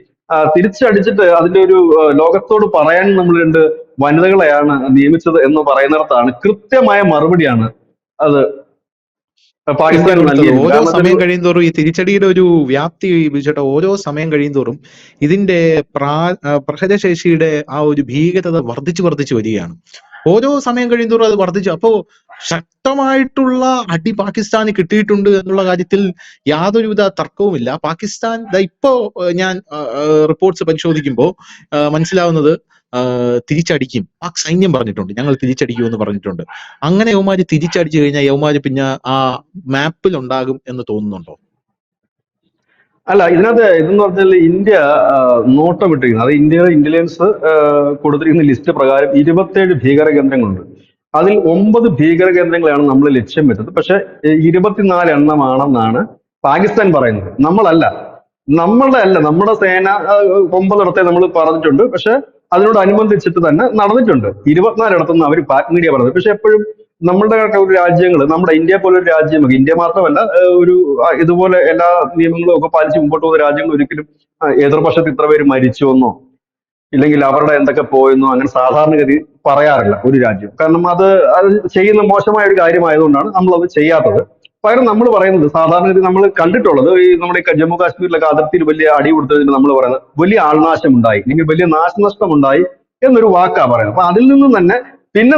തിരിച്ചടിച്ചിട്ട് അതിന്റെ ഒരു ലോകത്തോട് പറയാൻ നമ്മൾ 2 വനിതകളെയാണ് നിയമിച്ചത് എന്ന് പറയുന്നിടത്താണ് കൃത്യമായ മറുപടിയാണ് അത് ഇന്ത്യ പാകിസ്ഥാൻ കൊടുത്തത്. നൽകിയിരിക്കുന്നത്. ഓരോ കാരണം സമയം അതൊരു കഴിയുന്തോറും ഈ തിരിച്ചടിയുടെ ഒരു വ്യാപ്തി ബിജുട്ട ഓരോ സമയം കഴിയുന്തോറും ഇതിന്റെ പ്രഹരശേഷിയുടെ ആ ഒരു ഭീകരത വർദ്ധിച്ചു വർദ്ധിച്ചു വരികയാണ്. ഓരോ സമയം കഴിയുന്തോറും അത് വർദ്ധിച്ചു. അപ്പോ ശക്തമായിട്ടുള്ള അടി പാകിസ്ഥാന് കിട്ടിയിട്ടുണ്ട് എന്നുള്ള കാര്യത്തിൽ യാതൊരുവിധ തർക്കവുമില്ല. പാകിസ്ഥാൻ ഇപ്പോ ഞാൻ റിപ്പോർട്ട്സ് പരിശോധിക്കുമ്പോൾ മനസ്സിലാവുന്നത് തിരിച്ചടിക്കും. പാക് സൈന്യം പറഞ്ഞിട്ടുണ്ട് ഞങ്ങൾ തിരിച്ചടിക്കും എന്ന് പറഞ്ഞിട്ടുണ്ട്. അങ്ങനെ യവമാര് തിരിച്ചടിച്ചു കഴിഞ്ഞാൽ യവമാര് പിന്നെ ആ മാപ്പിൽ ഉണ്ടാകും എന്ന് തോന്നുന്നുണ്ടോ? അല്ല, ഇതിനകത്ത് ഇതെന്ന് പറഞ്ഞാൽ ഇന്ത്യ നോട്ടമിട്ടിരിക്കുന്നത്, അത് ഇന്ത്യയുടെ ഇന്റലിജൻസ് കൊടുത്തിരിക്കുന്ന ലിസ്റ്റ് പ്രകാരം 27 ഭീകര കേന്ദ്രങ്ങളുണ്ട്. അതിൽ 9 ഭീകര കേന്ദ്രങ്ങളെയാണ് നമ്മൾ ലക്ഷ്യം വെച്ചത്. പക്ഷെ 24 എണ്ണമാണെന്നാണ് പാകിസ്ഥാൻ പറയുന്നത്. നമ്മുടെ സേന 9 ഇടത്തെ നമ്മൾ പറഞ്ഞിട്ടുണ്ട്. പക്ഷെ അതിനോടനുബന്ധിച്ചിട്ട് തന്നെ നടന്നിട്ടുണ്ട്. 24 ഇടത്തുനിന്ന് അവർ പാക് മീഡിയ പറഞ്ഞത്. പക്ഷെ എപ്പോഴും നമ്മളുടെ ഒരു രാജ്യങ്ങൾ, നമ്മുടെ ഇന്ത്യ പോലൊരു രാജ്യമൊക്കെ, ഇന്ത്യ മാത്രമല്ല ഒരു ഇതുപോലെ എല്ലാ നിയമങ്ങളും ഒക്കെ പാലിച്ച് മുമ്പോട്ട് പോകുന്ന രാജ്യങ്ങൾ ഒരിക്കലും എതിർപക്ഷത്ത് ഇത്ര പേര് മരിച്ചുവെന്നോ ഇല്ലെങ്കിൽ അവരുടെ എന്തൊക്കെ പോയെന്നോ അങ്ങനെ സാധാരണഗതി പറയാറില്ല ഒരു രാജ്യം. കാരണം അത് ചെയ്യുന്ന മോശമായ ഒരു കാര്യമായതുകൊണ്ടാണ് നമ്മളത് ചെയ്യാത്തത്. പകരം നമ്മൾ പറയുന്നത് സാധാരണഗതി നമ്മൾ കണ്ടിട്ടുള്ളത് ഈ നമ്മുടെ ജമ്മു കാശ്മീരിലൊക്കെ അതിർത്തിയിൽ വലിയ അടി കൊടുത്തതിന് നമ്മൾ പറയുന്നത് വലിയ ആൾനാശം ഉണ്ടായി അല്ലെങ്കിൽ വലിയ നാശനഷ്ടം ഉണ്ടായി എന്നൊരു വാക്കാ പറയുന്നത്. അപ്പൊ അതിൽ നിന്നും തന്നെ പിന്നെ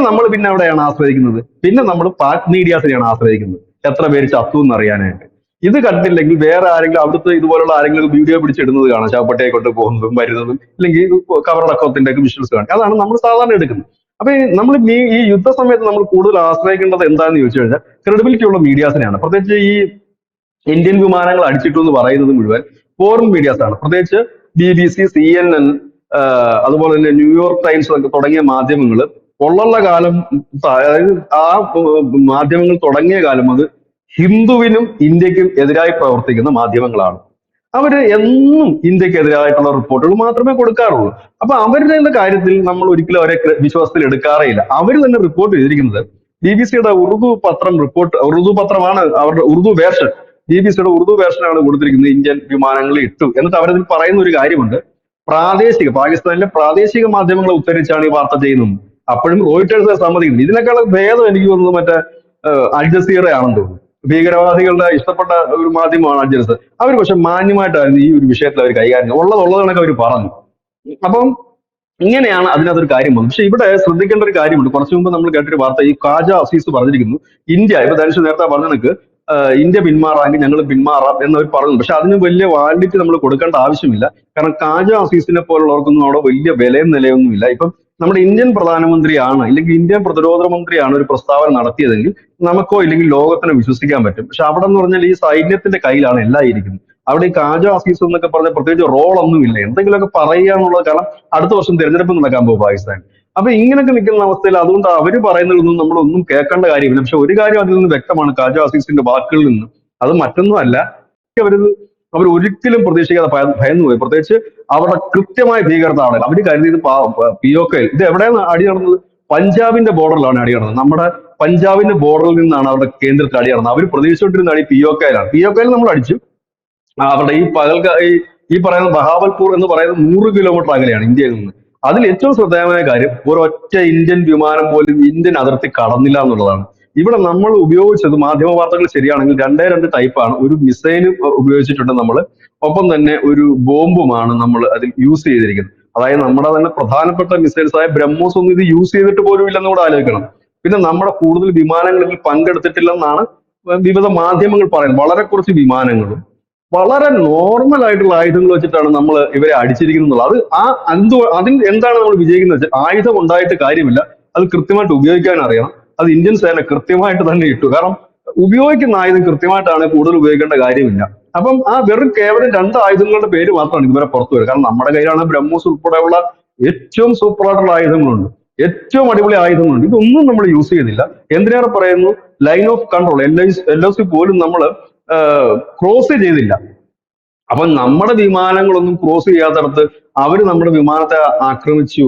എവിടെയാണ് ആശ്രയിക്കുന്നത്? പിന്നെ നമ്മൾ പാക് മീഡിയാസിനെയാണ് ആശ്രയിക്കുന്നത്, എത്ര പേര് ചത്തു എന്നറിയാനായിട്ട്. ഇത് കണ്ടില്ലെങ്കിൽ വേറെ ആരെങ്കിലും അവിടുത്തെ ഇതുപോലുള്ള ആരെങ്കിലും വീഡിയോ പിടിച്ചിടുന്നത് കാണാം, ശവപ്പെട്ടിയെ കൊണ്ട് പോകുന്നതും വരുന്നതും, അല്ലെങ്കിൽ കവറടക്കത്തിന്റെ ഒക്കെ വിഷ്വൽസ് കാണാം. അതാണ് നമ്മൾ സാധാരണ എടുക്കുന്നത്. അപ്പൊ നമ്മൾ ഈ യുദ്ധ സമയത്ത് നമ്മൾ കൂടുതൽ ആശ്രയിക്കേണ്ടത് എന്താണെന്ന് ചോദിച്ചു കഴിഞ്ഞാൽ ക്രെഡിബിലിറ്റി ഉള്ള മീഡിയാസിനെയാണ്. പ്രത്യേകിച്ച് ഈ ഇന്ത്യൻ വിമാനങ്ങൾ അടിച്ചിട്ടു എന്ന് പറയുന്നത് മുഴുവൻ ഫോറിൻ മീഡിയാസ് ആണ്. പ്രത്യേകിച്ച് BBC, CNN, അതുപോലെ തന്നെ ന്യൂയോർക്ക് ടൈംസ് ഒക്കെ തുടങ്ങിയ മാധ്യമങ്ങൾ ഉള്ള കാലം, അതായത് ആ മാധ്യമങ്ങൾ തുടങ്ങിയ കാലം അത് ഹിന്ദുവിനും ഇന്ത്യക്കും എതിരായി പ്രവർത്തിക്കുന്ന മാധ്യമങ്ങളാണ്. അവര് എന്നും ഇന്ത്യക്ക് എതിരായിട്ടുള്ള റിപ്പോർട്ടുകൾ മാത്രമേ കൊടുക്കാറുള്ളൂ. അപ്പൊ അവരുടെ കാര്യത്തിൽ നമ്മൾ ഒരിക്കലും അവരെ വിശ്വാസത്തിൽ എടുക്കാറേയില്ല. അവർ തന്നെ റിപ്പോർട്ട് ചെയ്തിരിക്കുന്നത് BBC-യുടെ ഉറുദു പത്രം റിപ്പോർട്ട്, ഉറുദു പത്രമാണ് അവരുടെ ഉറുദു വേർഷൻ, BBC-യുടെ ഉറുദു വേർഷനാണ് കൊടുത്തിരിക്കുന്നത്. ഇന്ത്യൻ വിമാനങ്ങൾ ഇട്ടു എന്നിട്ട് അവരതിൽ പറയുന്ന ഒരു കാര്യമുണ്ട്, പാകിസ്ഥാനിലെ പ്രാദേശിക മാധ്യമങ്ങളെ ഉദ്ധരിച്ചാണ് ഈ വാർത്ത ചെയ്യുന്നത്. അപ്പോഴും റോയിട്ടേഴ്സ് സമ്മതിക്കുന്നു. ഇതിനേക്കാളും ഭേദം എനിക്ക് തോന്നുന്നു മറ്റേ അൽ ജസീറ ആണെന്ന് തോന്നുന്നു. ഭീകരവാദികളുടെ ഇഷ്ടപ്പെട്ട ഒരു മാധ്യമമാണ് അൽ ജസീറ. അവർ പക്ഷെ മാന്യമായിട്ടായിരുന്നു ഈ ഒരു വിഷയത്തിൽ അവർ കൈകാര്യം ഉള്ളതാണൊക്കെ അവർ പറഞ്ഞു. അപ്പം ഇങ്ങനെയാണ് അതിനകത്തൊരു കാര്യം വന്നത്. പക്ഷെ ഇവിടെ ശ്രദ്ധിക്കേണ്ട ഒരു കാര്യമുണ്ട്. കുറച്ചു മുമ്പ് നമ്മൾ കേട്ടൊരു വാർത്ത, ഈ ഖാജ അസീസ് പറഞ്ഞിരിക്കുന്നു ഇന്ത്യ, ഇപ്പൊ ധനുഷ് നേരത്തെ പറഞ്ഞ കണക്ക് ഇന്ത്യ പിന്മാറാമെങ്കിൽ ഞങ്ങൾ പിന്മാറാം എന്നവർ പറഞ്ഞു. പക്ഷെ അതിന് വലിയ വാലിഡിറ്റി നമ്മൾ കൊടുക്കേണ്ട ആവശ്യമില്ല. കാരണം ഖാജ അസീസിനെ പോലുള്ളവർക്കൊന്നും അവിടെ വലിയ വിലയും നിലയൊന്നുമില്ല. ഇപ്പം നമ്മുടെ ഇന്ത്യൻ പ്രധാനമന്ത്രിയാണ് ഇല്ലെങ്കിൽ ഇന്ത്യൻ പ്രതിരോധ മന്ത്രിയാണ് ഒരു പ്രസ്താവന നടത്തിയതെങ്കിൽ നമുക്കോ ഇല്ലെങ്കിൽ ലോകത്തിനെ വിശ്വസിക്കാൻ പറ്റും. പക്ഷെ അവിടെ എന്ന് പറഞ്ഞാൽ ഈ സൈന്യത്തിന്റെ കയ്യിലാണ് എല്ലാം ഇരിക്കുന്നത്. അവിടെ ഈ ഖാജ അസീസ് എന്നൊക്കെ പറഞ്ഞ പ്രത്യേകിച്ച് റോളൊന്നുമില്ല, എന്തെങ്കിലുമൊക്കെ പറയുക എന്നുള്ളത്. കാരണം അടുത്ത വർഷം തെരഞ്ഞെടുപ്പ് നടക്കാൻ പോകും പാകിസ്ഥാൻ. അപ്പൊ ഇങ്ങനെയൊക്കെ നിൽക്കുന്ന അവസ്ഥയിൽ അതുകൊണ്ട് അവര് പറയുന്നതൊന്നും നമ്മളൊന്നും കേൾക്കേണ്ട കാര്യമില്ല. പക്ഷെ ഒരു കാര്യം അതിൽ നിന്ന് വ്യക്തമാണ് ഖാജ അസീസിന്റെ വാക്കുകളിൽ നിന്ന്, അത് മറ്റൊന്നും അല്ല, അവർ ഒരിക്കലും പ്രതീക്ഷിക്കാതെ ഭയന്നു പോയി. പ്രത്യേകിച്ച് അവിടെ കൃത്യമായ ഭീകരത ആളുകൾ അവര് കരുതിയത് POK ഇത് എവിടെയാണ് അടി നടന്നത്? പഞ്ചാബിന്റെ ബോർഡറിലാണ് അടി നടന്നത്. നമ്മുടെ പഞ്ചാബിന്റെ ബോർഡറിൽ നിന്നാണ് അവരുടെ കേന്ദ്രത്തിൽ അടി നടന്നത്. അവർ പ്രതീക്ഷിച്ചുകൊണ്ടിരുന്ന അടി POK-യിലാണ്. POK-യിൽ നമ്മൾ അടിച്ചു. അവരുടെ ഈ പറയുന്ന ബഹാവൽപൂർ എന്ന് പറയുന്നത് 100 കിലോമീറ്റർ അകലെയാണ് ഇന്ത്യയിൽ നിന്ന്. അതിൽ ഏറ്റവും ശ്രദ്ധേയമായ കാര്യം ഒരൊറ്റ ഇന്ത്യൻ വിമാനം പോലും ഇന്ത്യൻ അതിർത്തി കടന്നില്ല എന്നുള്ളതാണ്. ഇവിടെ നമ്മൾ ഉപയോഗിച്ചത്, മാധ്യമ വാർത്തകൾ ശരിയാണെങ്കിൽ, രണ്ട് ടൈപ്പാണ്. ഒരു മിസൈൽ ഉപയോഗിച്ചിട്ടുണ്ട് നമ്മൾ, ഒപ്പം തന്നെ ഒരു ബോംബുമാണ് നമ്മൾ അതിൽ യൂസ് ചെയ്തിരിക്കുന്നത്. അതായത് നമ്മുടെ തന്നെ പ്രധാനപ്പെട്ട മിസൈൽസ് ആയ ബ്രഹ്മോസ് ഒന്നും ഇത് യൂസ് ചെയ്തിട്ട് പോലും ഇല്ലെന്ന് കൂടെ ആലോചിക്കണം. പിന്നെ നമ്മുടെ കൂടുതൽ വിമാനങ്ങളിൽ പങ്കെടുത്തിട്ടില്ലെന്നാണ് വിവിധ മാധ്യമങ്ങൾ പറയുന്നത്. വളരെ കുറച്ച് വിമാനങ്ങളും വളരെ നോർമൽ ആയിട്ടുള്ള ആയുധങ്ങൾ വെച്ചിട്ടാണ് നമ്മൾ ഇവരെ അടിച്ചിരിക്കുന്നത്. അതിൽ എന്താണ് നമ്മൾ വിജയിക്കുന്നത് വെച്ചാൽ, ആയുധം ഉണ്ടായിട്ട് കാര്യമില്ല, അത് കൃത്യമായിട്ട് ഉപയോഗിക്കാൻ അറിയണം. അത് ഇന്ത്യൻ സേന കൃത്യമായിട്ട് തന്നെ ഇട്ടു. കാരണം ഉപയോഗിക്കുന്ന ആയുധം കൃത്യമായിട്ടാണ് കൂടുതൽ ഉപയോഗിക്കേണ്ട കാര്യമില്ല. അപ്പം കേവലം 2 ആയുധങ്ങളുടെ പേര് മാത്രമാണ് ഇതുവരെ പുറത്തു വരിക. കാരണം നമ്മുടെ കയ്യിലാണ് ബ്രഹ്മോസ് ഉൾപ്പെടെയുള്ള ഏറ്റവും സൂപ്പർ ആയിട്ടുള്ള ആയുധങ്ങളുണ്ട്, ഏറ്റവും അടിപൊളി ആയുധങ്ങളുണ്ട്. ഇതൊന്നും നമ്മൾ യൂസ് ചെയ്തില്ല. എന്തിനേറെ പറയുന്നു, ലൈൻ ഓഫ് കൺട്രോൾ LOC പോലും നമ്മൾ ക്രോസ് ചെയ്തില്ല. അപ്പൊ നമ്മുടെ വിമാനങ്ങളൊന്നും ക്രോസ് ചെയ്യാത്തടത്ത് അവര് നമ്മുടെ വിമാനത്തെ ആക്രമിച്ചു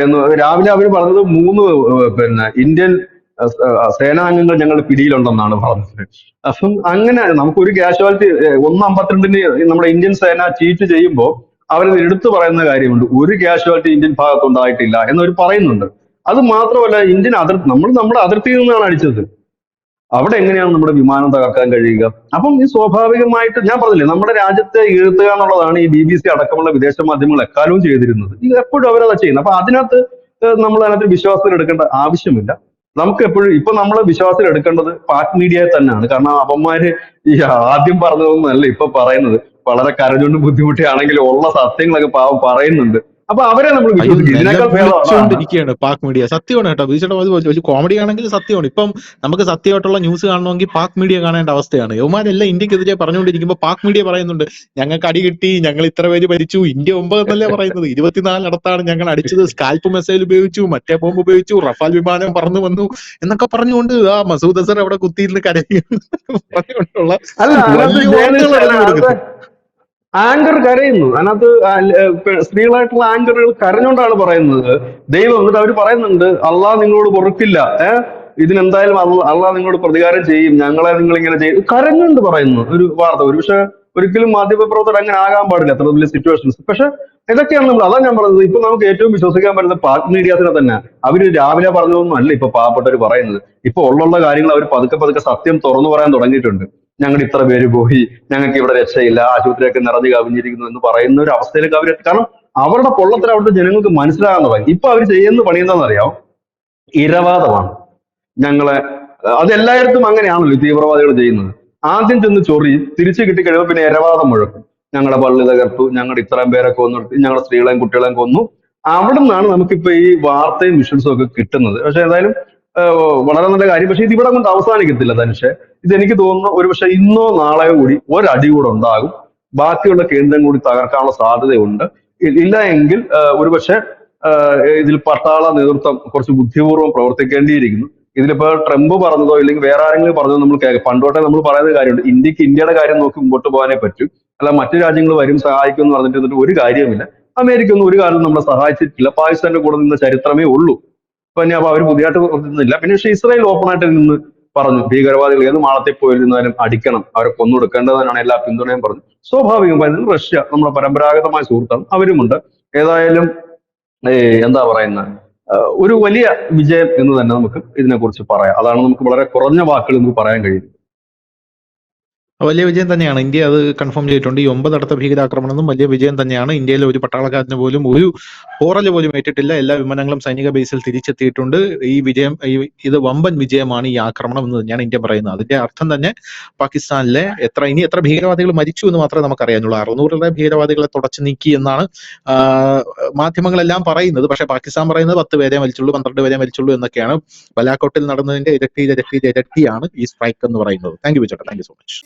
എന്ന് രാവിലെ അവർ പറഞ്ഞത് 3 ഇന്ത്യൻ സേനാംഗങ്ങൾ ഞങ്ങളുടെ പിടിയിലുണ്ടെന്നാണ് പറഞ്ഞത്. അപ്പം അങ്ങനെ നമുക്കൊരു കാഷ്വാലിറ്റി 1:52 നമ്മുടെ ഇന്ത്യൻ സേന ചീറ്റ് ചെയ്യുമ്പോൾ അവരത് എടുത്തു പറയുന്ന കാര്യമുണ്ട്, ഒരു കാഷ്വാലിറ്റി ഇന്ത്യൻ ഭാഗത്തുണ്ടായിട്ടില്ല എന്നവർ പറയുന്നുണ്ട്. അത് മാത്രമല്ല, നമ്മൾ നമ്മുടെ അതിർത്തിയിൽ നിന്നാണ് അടിച്ചത്. അവിടെ എങ്ങനെയാണ് നമ്മുടെ വിമാനം തകർക്കാൻ കഴിയുക? അപ്പം ഈ സ്വാഭാവികമായിട്ട് ഞാൻ പറഞ്ഞില്ലേ, നമ്മുടെ രാജ്യത്തെ വീഴ്ത്തുക എന്നുള്ളതാണ് ഈ BBC അടക്കമുള്ള വിദേശ മാധ്യമങ്ങൾ എക്കാലവും ചെയ്തിരുന്നത്. ഇത് എപ്പോഴും അവരതാ ചെയ്യുന്നത്. അപ്പൊ അതിനകത്ത് നമ്മൾ അതിനകത്ത് വിശ്വാസത്തിൽ എടുക്കേണ്ട ആവശ്യമില്ല. നമുക്ക് എപ്പോഴും ഇപ്പൊ നമ്മൾ വിശ്വാസത്തിൽ എടുക്കേണ്ടത് പാക് മീഡിയയെ തന്നെയാണ്. കാരണം അവന്മാര് ഈ ആദ്യം പറഞ്ഞതൊന്നും അല്ല ഇപ്പൊ പറയുന്നത്. വളരെ കരഞ്ഞുകൊണ്ട് ബുദ്ധിമുട്ടിയാണെങ്കിലും ഉള്ള സത്യങ്ങളൊക്കെ പാവം പറയുന്നുണ്ട്. അപ്പൊ അവരെ നമ്മൾ വിശ്വസിക്കും. ഇതിനേക്കാൾ ഭേദം അതാണ്. വിളിച്ചുകൊണ്ടിരിക്കുകയാണ് പാക് മീഡിയ. സത്യമാണ് കേട്ടോ, ബീച്ചയുടെ വലിയ കോമഡി ആണെങ്കിൽ സത്യമാണ്. ഇപ്പം നമുക്ക് സത്യമായിട്ടുള്ള ന്യൂസ് കാണണമെങ്കിൽ പാക് മീഡിയ കാണേണ്ട അവസ്ഥയാണ്. യവന്മാരെല്ലാം ഇന്ത്യക്കെതിരെ പറഞ്ഞുകൊണ്ടിരിക്കുമ്പോൾ പാക് മീഡിയ പറയുന്നുണ്ട് ഞങ്ങൾക്ക് അടി കിട്ടി, ഞങ്ങൾ ഇത്ര പേര് മരിച്ചു. ഇന്ത്യ 9 എന്നല്ലേ പറയുന്നത്, 24 അടുത്താണ് ഞങ്ങൾ അടിച്ചത്, സ്കാൽപ്പ് മിസൈൽ ഉപയോഗിച്ചു, മറ്റേ ബോംബ് ഉപയോഗിച്ചു, റഫാൽ വിമാനം പറന്നു വന്നു എന്നൊക്കെ പറഞ്ഞുകൊണ്ട് മസൂദ് അസർ അവിടെ കുത്തിയിരുന്ന് കരയുന്നു പറഞ്ഞുകൊണ്ടുള്ള ആങ്കർ കരയുന്നു. അതിനകത്ത് സ്ത്രീകളായിട്ടുള്ള ആങ്കറുകൾ കരഞ്ഞുകൊണ്ടാണ് പറയുന്നത് ദൈവം. എന്നിട്ട് അവർ പറയുന്നുണ്ട് അള്ളാഹ് നിങ്ങളോട് പൊറുക്കില്ല, ഇതിനെന്തായാലും അള്ളാഹ് നിങ്ങളോട് പ്രതികാരം ചെയ്യും, ഞങ്ങളെ നിങ്ങൾ ഇങ്ങനെ ചെയ്യും, കരഞ്ഞുകൊണ്ട് പറയുന്നു ഒരു വാർത്ത. ഒരു പക്ഷെ ഒരിക്കലും മാധ്യമപ്രവർത്തകർ അങ്ങനെ ആകാൻ പാടില്ല അത്ര വലിയ സിറ്റുവേഷൻസ്. പക്ഷെ ഇതൊക്കെയാണ് അതാ ഞാൻ പറഞ്ഞത്. ഇപ്പൊ നമുക്ക് ഏറ്റവും വിശ്വസിക്കാൻ പറ്റുന്ന പാക് മീഡിയാസിനെ തന്നെ. അവര് രാവിലെ പറഞ്ഞതൊന്നും അല്ല ഇപ്പൊ പാവപ്പെട്ടവർ പറയുന്നത്. ഇപ്പൊ ഉള്ള കാര്യങ്ങൾ അവർ പതുക്കെ സത്യം തുറന്നു പറയാൻ തുടങ്ങിയിട്ടുണ്ട്. ഞങ്ങൾ ഇത്ര പേര് പോയി, ഞങ്ങൾക്ക് ഇവിടെ രക്ഷയില്ല, ആശുപത്രിയൊക്കെ നിറഞ്ഞു കവിഞ്ഞിരിക്കുന്നു എന്ന് പറയുന്ന ഒരു അവസ്ഥയിലേക്ക് അവർ, കാരണം അവരുടെ പൊള്ളത്തിൽ അവിടുത്തെ ജനങ്ങൾക്ക് മനസ്സിലാകാൻ തുടങ്ങി. ഇപ്പൊ അവർ ചെയ്യുന്ന പണി എന്താണെന്നറിയാം, ഇരവാദമാണ്. അതെല്ലായിടത്തും അങ്ങനെയാണല്ലോ തീവ്രവാദികൾ ചെയ്യുന്നത്. ആദ്യം ചെന്ന് ചൊറി, തിരിച്ചു കിട്ടിക്കഴിയുമ്പോൾ പിന്നെ ഇരവാദം മുഴക്കും. ഞങ്ങളുടെ പള്ളി തകർത്തു, ഞങ്ങളുടെ ഇത്രയും പേരെ കൊന്നു, ഞങ്ങളുടെ സ്ത്രീകളെയും കുട്ടികളെയും കൊന്നു. അവിടെ നിന്നാണ് നമുക്കിപ്പോ ഈ വാർത്തയും വിഷ്വൽസും ഒക്കെ കിട്ടുന്നത്. പക്ഷെ ഏതായാലും വളരെ നല്ല കാര്യം. പക്ഷെ ഇത് ഇവിടെ കൊണ്ട് അവസാനിക്കത്തില്ല ധനുഷെ. ഇതെനിക്ക് തോന്നുന്നു ഒരുപക്ഷെ ഇന്നോ നാളെയോ കൂടി ഒരടി കൂടെ ഉണ്ടാകും. ബാക്കിയുള്ള കേന്ദ്രം കൂടി തകർക്കാനുള്ള സാധ്യതയുണ്ട്. ഇല്ല എങ്കിൽ ഒരുപക്ഷെ ഇതിൽ പട്ടാള നേതൃത്വം കുറച്ച് ബുദ്ധിപൂർവ്വം പ്രവർത്തിക്കേണ്ടിയിരിക്കുന്നു. ഇതിലിപ്പോ ട്രംപ് പറഞ്ഞതോ ഇല്ലെങ്കിൽ വേറെ ആരെങ്കിലും പറഞ്ഞതോ നമ്മൾ കേൾക്കാം. പണ്ടോട്ടെ നമ്മൾ പറയുന്ന കാര്യമുണ്ട്, ഇന്ത്യക്ക് ഇന്ത്യയുടെ കാര്യം നോക്കി മുമ്പോട്ട് പോകാനേ പറ്റൂ, അല്ല മറ്റു രാജ്യങ്ങൾ വരും സഹായിക്കും എന്ന് പറഞ്ഞിട്ട് ഒരു കാര്യവുമില്ല. അമേരിക്ക ഒന്നും ഒരു കാലത്തും നമ്മളെ സഹായിച്ചിട്ടില്ല. പാകിസ്ഥാന്റെ കൂടെ നിന്ന ചരിത്രമേ ഉള്ളൂ. പിന്നെ അപ്പൊ അവർ പുതിയതായിട്ട് കൊടുക്കുന്നില്ല. പിന്നെ പക്ഷേ ഇസ്രായേൽ ഓപ്പൺ ആയിട്ട് നിന്ന് പറഞ്ഞു ഭീകരവാദികൾ ഏത് മാളത്തിൽ പോയിരുന്നാലും അടിക്കണം, അവരെ കൊന്നൊടുക്കേണ്ടതിനാണ് എല്ലാ പിന്തുണയും പറഞ്ഞു. സ്വാഭാവികം അതിൽ റഷ്യ നമ്മുടെ പരമ്പരാഗതമായ സുഹൃത്താണ്, അവരുമുണ്ട്. ഏതായാലും എന്താ പറയുന്ന ഒരു വലിയ വിജയം എന്ന് തന്നെ നമുക്ക് ഇതിനെക്കുറിച്ച് പറയാം. അതാണ് നമുക്ക് വളരെ കുറഞ്ഞ വാക്കുകൾ നമുക്ക് പറയാൻ കഴിയും. വലിയ വിജയം തന്നെയാണ്. ഇന്ത്യ അത് കൺഫേം ചെയ്തിട്ടുണ്ട്. ഈ 9 അടുത്ത ഭീകരാക്രമണം വലിയ വിജയം തന്നെയാണ്. ഇന്ത്യയിലെ ഒരു പട്ടാളക്കാരന് പോലും ഒരു പോറൽ പോലും ഏറ്റിട്ടില്ല. എല്ലാ വിമാനങ്ങളും സൈനിക ബേസിൽ തിരിച്ചെത്തിയിട്ടുണ്ട്. ഈ വിജയം ഇത് വമ്പൻ വിജയമാണ് ഈ ആക്രമണം എന്ന് തന്നെയാണ് ഇന്ത്യ പറയുന്നത്. അതിന്റെ അർത്ഥം തന്നെ പാകിസ്ഥാനിലെ ഇനി എത്ര ഭീകരവാദികൾ മരിച്ചു എന്ന് മാത്രമേ നമുക്കറിയാനുള്ളൂ. 600 ഭീകരവാദികളെ തുടച്ചു നീക്കി എന്നാണ് മാധ്യമങ്ങളെല്ലാം പറയുന്നത്. പക്ഷേ പാകിസ്ഥാൻ പറയുന്നത് 10 പേരെ മരിച്ചുള്ളൂ, 12 പേരെ മരിച്ചുള്ളൂ എന്നൊക്കെയാണ്. ബലാക്കോട്ടിൽ നടന്നതിന്റെ ഇരട്ടിയാണ് ഈ സ്ട്രൈക്ക് എന്ന് പറയുന്നത്. താങ്ക് യു വിജേട്ടാ, താങ്ക് യു സോ മച്ച്.